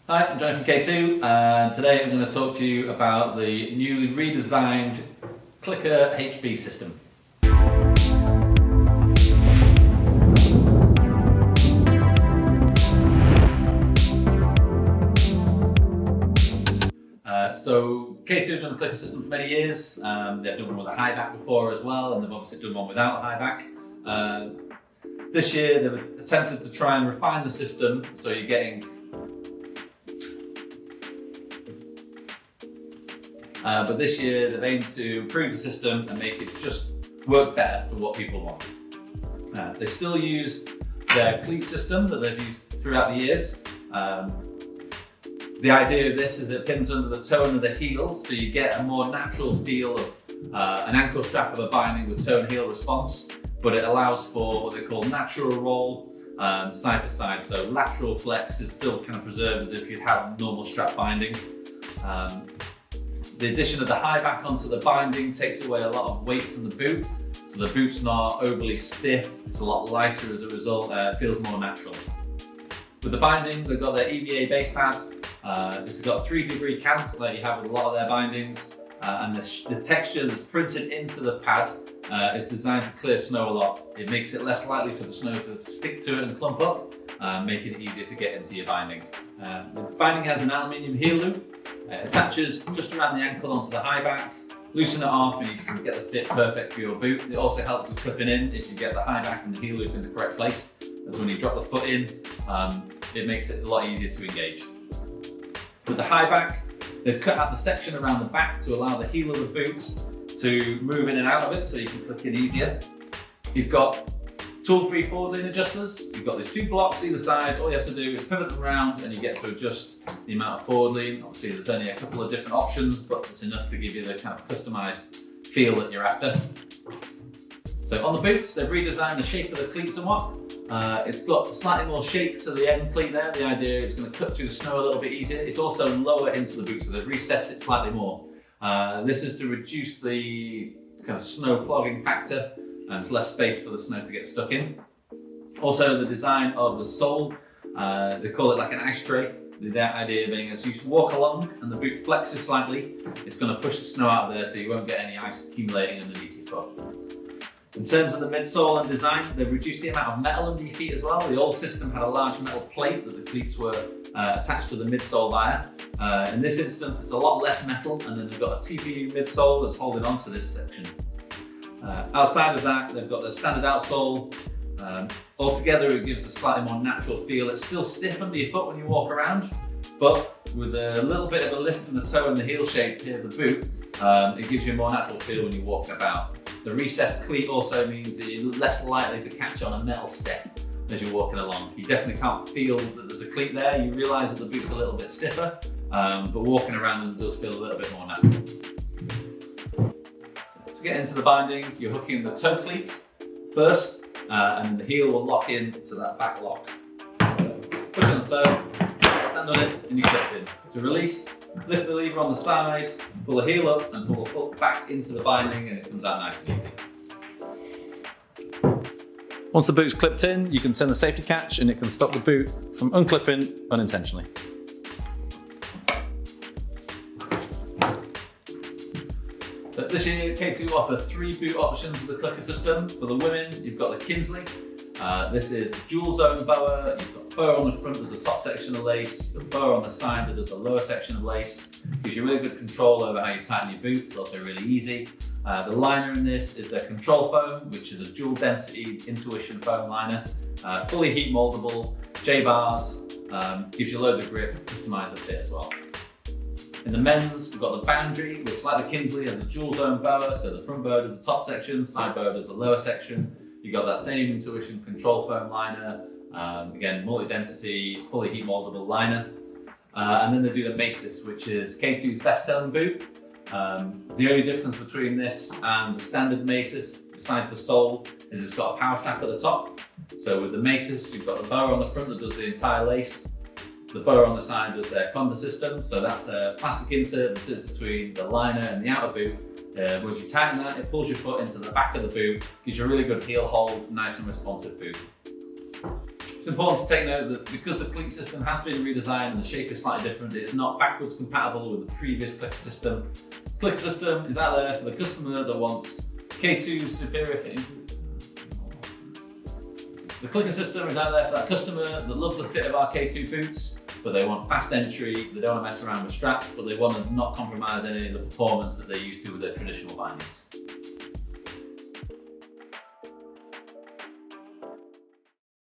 Hi, I'm Johnny from K2 and today I'm going to talk to you about the newly redesigned Clicker HB system. So K2 have done the Clicker system for many years. They've done one with a high back before as well, and they've obviously done one without a high back. This year they've attempted to try and refine the system so you're getting but this year they've aimed to improve the system and make it just work better for what people want. They still use their cleat system that they've used throughout the years. The idea of this is it pins under the toe and the heel, so you get a more natural feel of an ankle strap of a binding with toe and heel response, but it allows for what they call natural roll side to side. So lateral flex is still kind of preserved as if you'd have normal strap binding. The addition of the high back onto the binding takes away a lot of weight from the boot, so the boot's not overly stiff, it's a lot lighter as a result, it feels more natural. With the binding, they've got their EVA base pad. This has got a 3-degree cant like you have with a lot of their bindings, and the texture that's printed into the pad is designed to clear snow a lot. It makes it less likely for the snow to stick to it and clump up, making it easier to get into your binding. The binding has an aluminium heel loop. It attaches just around the ankle onto the high back, loosen it off and you can get the fit perfect for your boot. It also helps with clipping in if you get the high back and the heel loop in the correct place. As when you drop the foot in, it makes it a lot easier to engage. With the high back, they've cut out the section around the back to allow the heel of the boot to move in and out of it so you can click in easier. You've got tool-free forward lean adjusters. You've got these 2 blocks either side. All you have to do is pivot them around and you get to adjust the amount of forward lean. Obviously there's only a couple of different options, but it's enough to give you the kind of customized feel that you're after. So on the boots, they've redesigned the shape of the cleat somewhat. It's got slightly more shape to the end cleat there. The idea is going to cut through the snow a little bit easier. It's also lower into the boot, so they've recessed it slightly more. This is to reduce the kind of snow clogging factor, and it's less space for the snow to get stuck in. Also, the design of the sole, they call it like an ice tray. The idea being as you walk along and the boot flexes slightly, it's going to push the snow out of there so you won't get any ice accumulating underneath your foot. In terms of the midsole and design, they've reduced the amount of metal under your feet as well. The old system had a large metal plate that the cleats were attached to the midsole via. In this instance, it's a lot less metal, and then they've got a TPU midsole that's holding onto this section. Outside of that, they've got the standard outsole. Altogether, it gives a slightly more natural feel. It's still stiff under your foot when you walk around, but with a little bit of a lift in the toe and the heel shape here of the boot, it gives you a more natural feel when you're walking about. The recessed cleat also means that you're less likely to catch on a metal step as you're walking along. You definitely can't feel that there's a cleat there. You realise that the boot's a little bit stiffer, but walking around them does feel a little bit more natural. To get into the binding, you're hooking the toe cleat first, and the heel will lock in to that back lock. So push on the toe, stand on it, and you clip in. To release, lift the lever on the side, pull the heel up, and pull the foot back into the binding, and it comes out nice and easy. Once the boot's clipped in, you can turn the safety catch, and it can stop the boot from unclipping unintentionally. So this year, K2 offer 3 boot options with the Clicker system. For the women, you've got the Kinsley. This is a dual zone boa. You've got a boa on the front that does the top section of lace, the boa on the side that does the lower section of lace. Gives you really good control over how you tighten your boot. It's also really easy. The liner in this is their control foam, which is a dual density intuition foam liner. Fully heat moldable, J-bars, gives you loads of grip, customize the fit as well. In the men's, we've got the Boundary, which like the Kinsley has a dual zone boa, so the front boa does the top section, side boa does the lower section. You've got that same intuition control foam liner, again, multi-density, fully heat moldable liner. And then they do the Macis, which is K2's best-selling boot. The only difference between this and the standard Macis, besides the sole, is it's got a power strap at the top. So with the Macis, you've got the boa on the front that does the entire lace. The boa on the side does their Conda system, so that's a plastic insert that sits between the liner and the outer boot. Once you tighten that, it pulls your foot into the back of the boot, gives you a really good heel hold, nice and responsive boot. It's important to take note that because the cleat system has been redesigned and the shape is slightly different, it is not backwards compatible with the previous clicker system. The clicker system is out there for the customer that wants K2 superior fitting. The clicker system is out there for that customer that loves the fit of our K2 boots, but they want fast entry, they don't want to mess around with straps, but they want to not compromise any of the performance that they're used to with their traditional bindings.